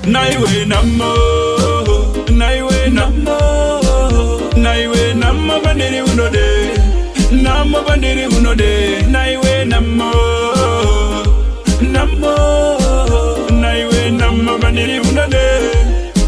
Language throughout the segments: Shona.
Naiwe namo, naiwe namo, naiwe namo bandiri unode, namo bandiri unode, naiwe namo, namo, naiwe namo bandiri unode,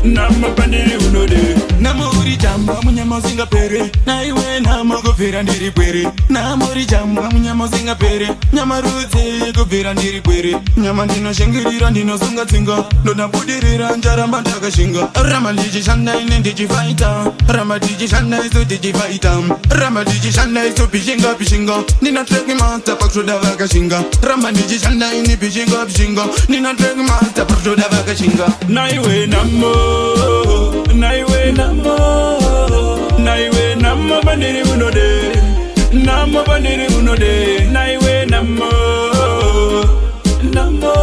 namo bandiri unode. Namo uri jamba munyama zinga pere, naiwe namo govera ndiri pere, namo uri jamba munyama zinga pere, nyama ruze govera ndiri pere, nyama ndino shengirira ndino zunga zinga, ndona budirira njara mandaka shinga, ramaliji shanda ine ndiji fighter, ramaliji shanda iso ndiji fighter, ramaliji shanda iso pishinga pishinga, nina treki master pakshoda vaka shinga, ramaliji shanda ine pishinga pishinga, nina treki master pakshoda vaka shinga. Naiwe namo, naiwe namo, naiwe namo bandiri unode, namo bandiri unode, naiwe namo, namo,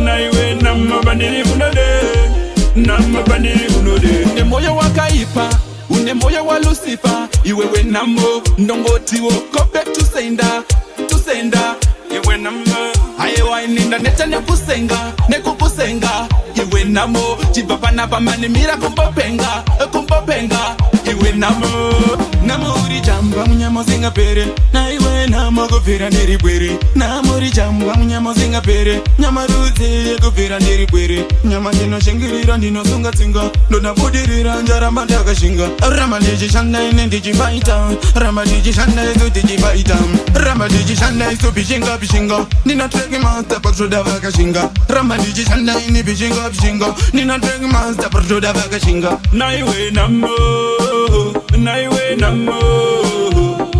naiwe namo bandiri unode, namo bandiri unode. Ne moyo wakaipa, une moyo wa Lucifer, iwewe namo, ndongoti woko back to sender, iwe namo. Aye waininda neta nekukusenga, iwe namo, chipapana pamani mira kumpopenga, iwe namo. Namo uri jamba munyama zinga pere, na iwe namo govera ndiri bwere, namo uri jamba munyama zinga pere, nyama ruze govera ndiri bwere, nyama ndino shengirira ndino zunga zinga, ndona budirira njara mandaka shinga, ramaliji shanda ine ndiji fighter, ramaliji shanda iso ndiji fighter, ramaliji shanda iso pishinga pishinga, nina treki master pakshoda vaka shinga, ramaliji shanda ine pishinga pishinga, nina treki master pakshoda vaka shinga. Naiwe namo, naiwe namo,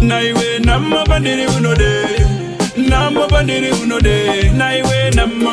naiwe namo bandiri unode, namo bandiri unode, naiwe namo.